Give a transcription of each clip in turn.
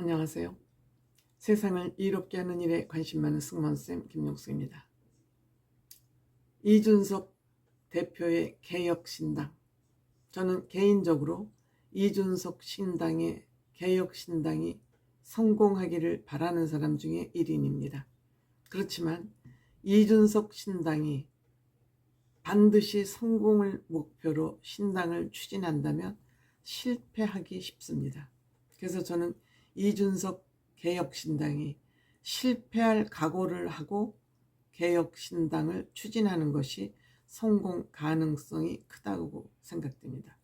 안녕하세요. 세상을 이롭게 하는 일에 관심 많은 승무원쌤 김용수입니다. 이준석 대표의 개혁신당. 저는 개인적으로 이준석 신당의 개혁신당이 성공하기를 바라는 사람 중에 1인입니다. 그렇지만 이준석 신당이 반드시 성공을 목표로 신당을 추진한다면 실패하기 쉽습니다. 그래서 저는 이준석 개혁신당이 실패할 각오를 하고 개혁신당을 추진하는 것이 성공 가능성이 크다고 생각됩니다.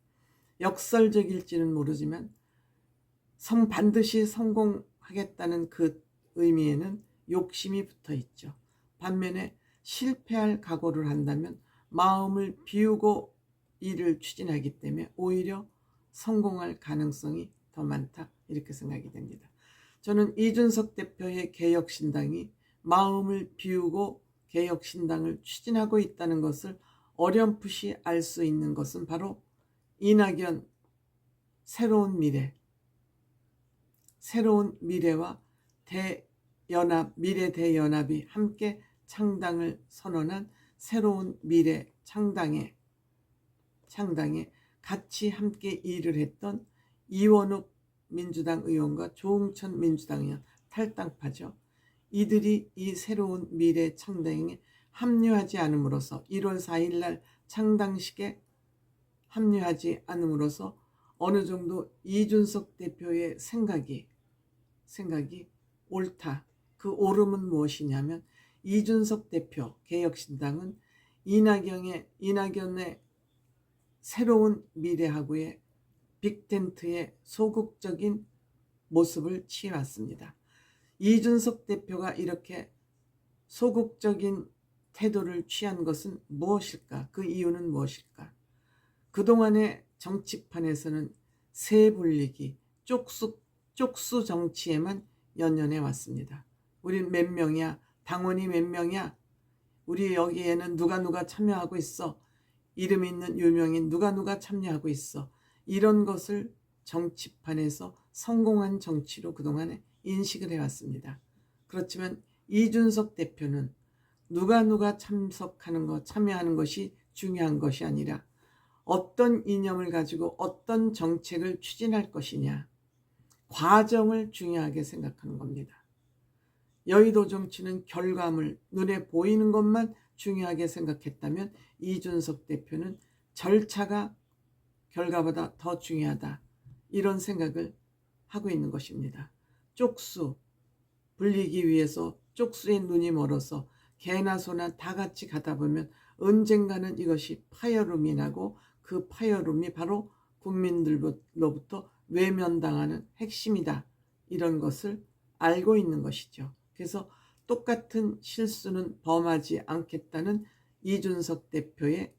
역설적일지는 모르지만 반드시 성공하겠다는 그 의미에는 욕심이 붙어 있죠. 반면에 실패할 각오를 한다면 마음을 비우고 일을 추진하기 때문에 오히려 성공할 가능성이 더 많다, 이렇게 생각이 됩니다. 저는 이준석 대표의 개혁신당이 마음을 비우고 개혁신당을 추진하고 있다는 것을 어렴풋이 알 수 있는 것은 바로 이낙연 새로운 미래와 미래 대연합이 함께 창당을 선언한 새로운 미래 창당에 같이 함께 일을 했던 이원욱 민주당 의원과 조응천 민주당 의원, 탈당파죠. 이들이 이 새로운 미래 창당에 합류하지 않음으로써 1월 4일 날 창당식에 합류하지 않음으로써 어느 정도 이준석 대표의 생각이 옳다. 그 옳음은 무엇이냐면 이준석 대표 개혁신당은 이낙연의 새로운 미래하고의 빅텐트의 소극적인 모습을 취해왔습니다. 이준석 대표가 이렇게 소극적인 태도를 취한 것은 무엇일까? 그 이유는 무엇일까? 그동안의 정치판에서는 새 불리기, 쪽수 정치에만 연연해 왔습니다. 우린 몇 명이야? 당원이 몇 명이야? 우리 여기에는 누가 참여하고 있어? 이름 있는 유명인 누가 참여하고 있어? 이런 것을 정치판에서 성공한 정치로 그동안에 인식을 해왔습니다. 그렇지만 이준석 대표는 누가 참여하는 것이 중요한 것이 아니라 어떤 이념을 가지고 어떤 정책을 추진할 것이냐, 과정을 중요하게 생각하는 겁니다. 여의도 정치는 결과물, 눈에 보이는 것만 중요하게 생각했다면 이준석 대표는 절차가 결과보다 더 중요하다, 이런 생각을 하고 있는 것입니다. 쪽수 불리기 위해서 쪽수의 눈이 멀어서 개나 소나 다 같이 가다 보면 언젠가는 이것이 파열음이 나고 그 파열음이 바로 국민들로부터 외면당하는 핵심이다, 이런 것을 알고 있는 것이죠. 그래서 똑같은 실수는 범하지 않겠다는 이준석 대표의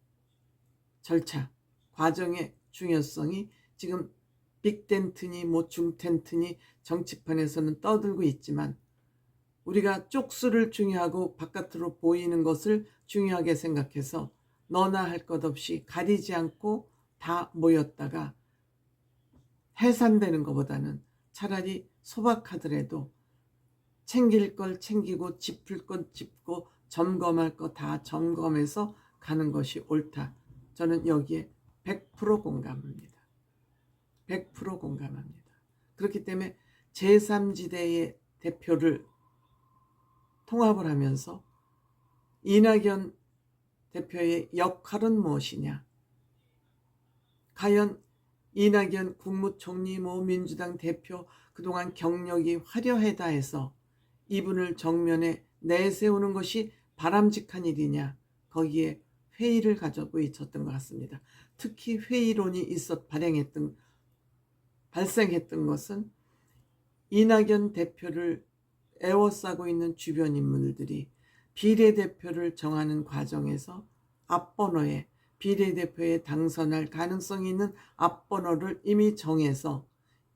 절차, 과정의 중요성이 지금 빅텐트니 중텐트니 정치판에서는 떠들고 있지만 우리가 쪽수를 중요하고 바깥으로 보이는 것을 중요하게 생각해서 너나 할 것 없이 가리지 않고 다 모였다가 해산되는 것보다는 차라리 소박하더라도 챙길 걸 챙기고 짚을 건 짚고 점검할 거 다 점검해서 가는 것이 옳다. 저는 여기에 100% 공감합니다. 100% 공감합니다. 그렇기 때문에 제3지대의 대표를 통합을 하면서 이낙연 대표의 역할은 무엇이냐? 과연 이낙연 국무총리, 민주당 대표, 그동안 경력이 화려하다 해서 이분을 정면에 내세우는 것이 바람직한 일이냐? 거기에 회의를 가지고 있었던 것 같습니다. 특히 회의론이 발생했던 것은 이낙연 대표를 에워싸고 있는 주변 인물들이 비례대표를 정하는 과정에서 앞번호에 비례대표에 당선할 가능성이 있는 앞번호를 이미 정해서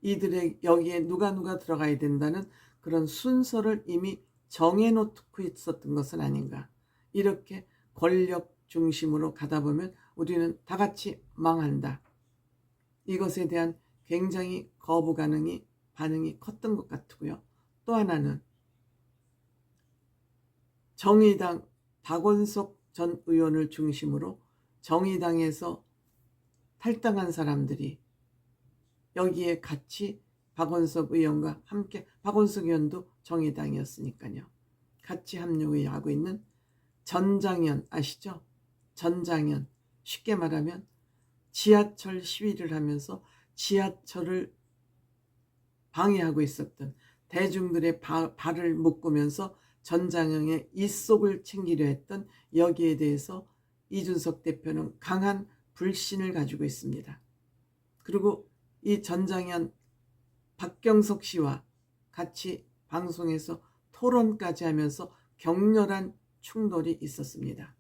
이들의 여기에 누가 들어가야 된다는 그런 순서를 이미 정해놓고 있었던 것은 아닌가. 이렇게 권력 중심으로 가다 보면 우리는 다 같이 망한다. 이것에 대한 굉장히 거부 반응이 반응이 컸던 것 같고요. 또 하나는 정의당 박원석 전 의원을 중심으로 정의당에서 탈당한 사람들이 여기에 같이 박원석 의원과 함께, 박원석 의원도 정의당이었으니까요, 같이 합류하고 있는 전장현 아시죠? 전장현, 쉽게 말하면 지하철 시위를 하면서 지하철을 방해하고 있었던 대중들의 발을 묶으면서 전장현의 입속을 챙기려 했던, 여기에 대해서 이준석 대표는 강한 불신을 가지고 있습니다. 그리고 이 전장현 박경석 씨와 같이 방송에서 토론까지 하면서 격렬한 충돌이 있었습니다.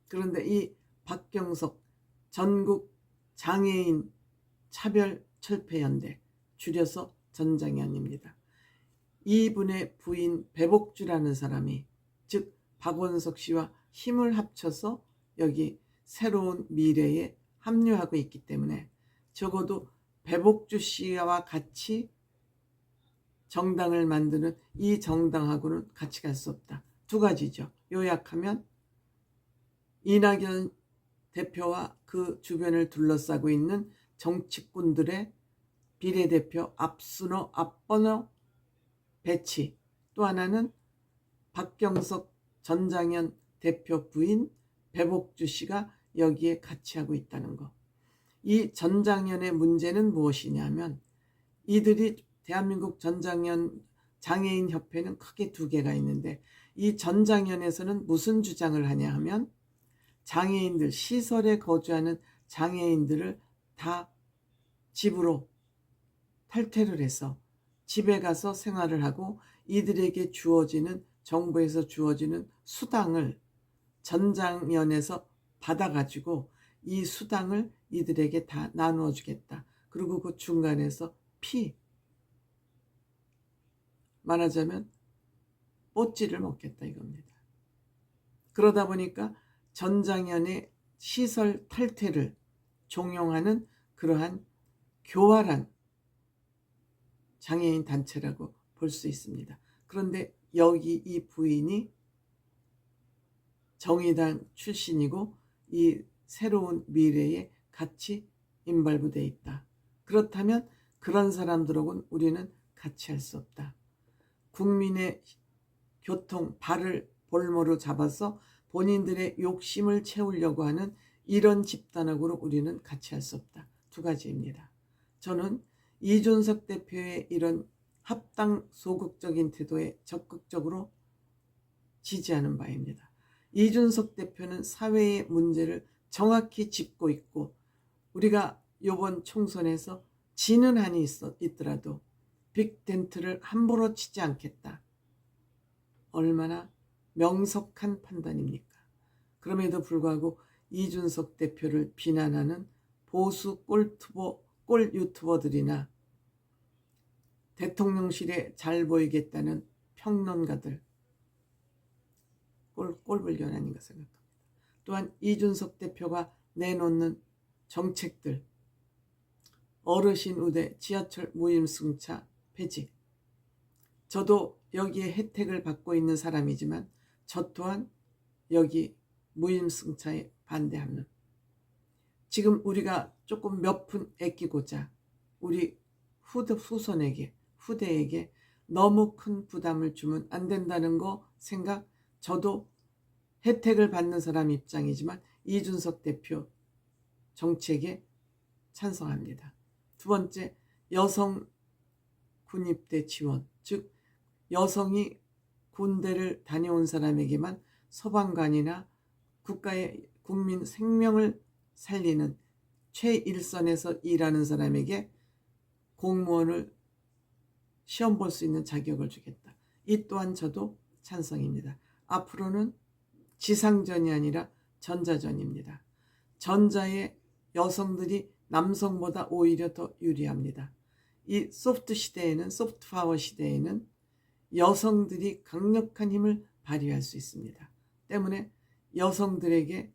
그런데 이 박경석 전국 장애인 차별철폐연대, 줄여서 전장현입니다. 이분의 부인 배복주라는 사람이, 즉 박원석 씨와 힘을 합쳐서 여기 새로운 미래에 합류하고 있기 때문에 적어도 배복주 씨와 같이 정당을 만드는 이 정당하고는 같이 갈 수 없다. 두 가지죠. 요약하면 이낙연 대표와 그 주변을 둘러싸고 있는 정치꾼들의 비례대표 앞순호, 앞번호 배치, 또 하나는 박경석 전장현 대표 부인 배복주 씨가 여기에 같이 하고 있다는 거. 이 전장현의 문제는 무엇이냐면, 이들이 대한민국 전장현 장애인 협회는 크게 두 개가 있는데, 이 전장현에서는 무슨 주장을 하냐 하면, 장애인들, 시설에 거주하는 장애인들을 다 집으로 탈퇴를 해서 집에 가서 생활을 하고, 이들에게 주어지는, 정부에서 주어지는 수당을 전장현에서 받아가지고 이 수당을 이들에게 다 나누어 주겠다. 그리고 그 중간에서 말하자면 뽀찌를 먹겠다 이겁니다. 그러다 보니까 전장현의 시설 탈퇴를 종용하는 그러한 교활한 장애인 단체라고 볼 수 있습니다. 그런데 여기 이 부인이 정의당 출신이고 이 새로운 미래에 같이 인발부되어 있다. 그렇다면 그런 사람들하고는 우리는 같이 할 수 없다. 국민의 교통, 발을 볼모로 잡아서 본인들의 욕심을 채우려고 하는 이런 집단하고는 우리는 같이 할 수 없다. 두 가지입니다. 저는 이준석 대표의 이런 합당 소극적인 태도에 적극적으로 지지하는 바입니다. 이준석 대표는 사회의 문제를 정확히 짚고 있고, 우리가 이번 총선에서 지는 한이 있더라도 빅텐트를 함부로 치지 않겠다. 얼마나 명석한 판단입니까? 그럼에도 불구하고 이준석 대표를 비난하는 보수 꼴 유튜버들이나 대통령실에 잘 보이겠다는 평론가들, 꼴불견 아닌가 생각합니다. 또한 이준석 대표가 내놓는 정책들, 어르신 우대, 지하철 무임승차 폐지, 저도 여기에 혜택을 받고 있는 사람이지만 저 또한 여기 무임승차에 반대하는, 지금 우리가 조금 몇 푼 아끼고자 우리 후대에게 너무 큰 부담을 주면 안 된다는 거 생각, 저도 혜택을 받는 사람 입장이지만 이준석 대표 정책에 찬성합니다. 두 번째, 여성 군입대 지원, 즉 여성이 군대를 다녀온 사람에게만 소방관이나 국가의 국민 생명을 살리는 최일선에서 일하는 사람에게 공무원을 시험 볼 수 있는 자격을 주겠다. 이 또한 저도 찬성입니다. 앞으로는 지상전이 아니라 전자전입니다. 전자의 여성들이 남성보다 오히려 더 유리합니다. 이 소프트 파워 시대에는 여성들이 강력한 힘을 발휘할 수 있습니다. 때문에 여성들에게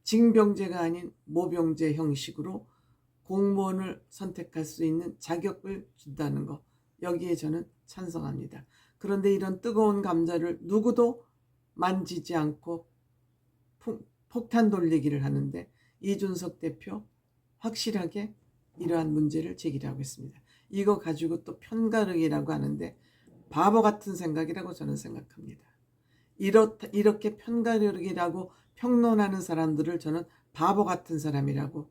징병제가 아닌 모병제 형식으로 공무원을 선택할 수 있는 자격을 준다는 것, 여기에 저는 찬성합니다. 그런데 이런 뜨거운 감자를 누구도 만지지 않고 폭탄 돌리기를 하는데 이준석 대표 확실하게 이러한 문제를 제기하고 있습니다. 이거 가지고 또 편가르기라고 하는데 바보 같은 생각이라고 저는 생각합니다. 이렇게 편가르기라고 평론하는 사람들을 저는 바보 같은 사람이라고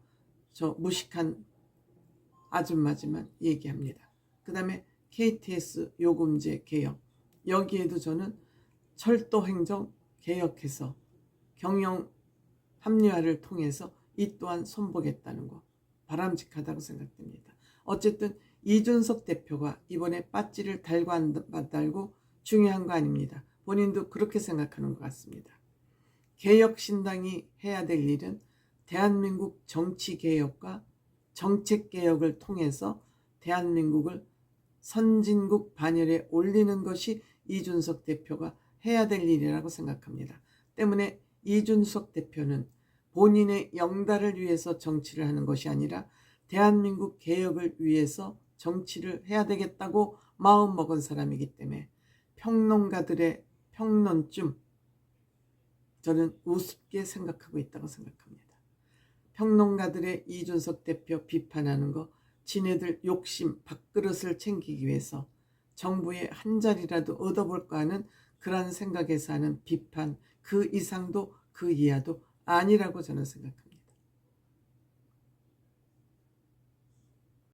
저 무식한 아줌마지만 얘기합니다. 그 다음에 KTX 요금제 개혁, 여기에도 저는 철도 행정 개혁해서 경영 합리화를 통해서 이 또한 손보겠다는 거 바람직하다고 생각됩니다. 어쨌든 이준석 대표가 이번에 빠찌를 달고 안 달고 중요한 거 아닙니다. 본인도 그렇게 생각하는 것 같습니다. 개혁신당이 해야 될 일은 대한민국 정치개혁과 정책개혁을 통해서 대한민국을 선진국 반열에 올리는 것이 이준석 대표가 해야 될 일이라고 생각합니다. 때문에 이준석 대표는 본인의 영달을 위해서 정치를 하는 것이 아니라 대한민국 개혁을 위해서 정치를 해야 되겠다고 마음먹은 사람이기 때문에 평론가들의 평론쯤 저는 우습게 생각하고 있다고 생각합니다. 평론가들의 이준석 대표 비판하는 거 지네들 욕심 밥그릇을 챙기기 위해서 정부의 한 자리라도 얻어볼까 하는 그런 생각에서 하는 비판, 그 이상도 그 이하도 아니라고 저는 생각합니다.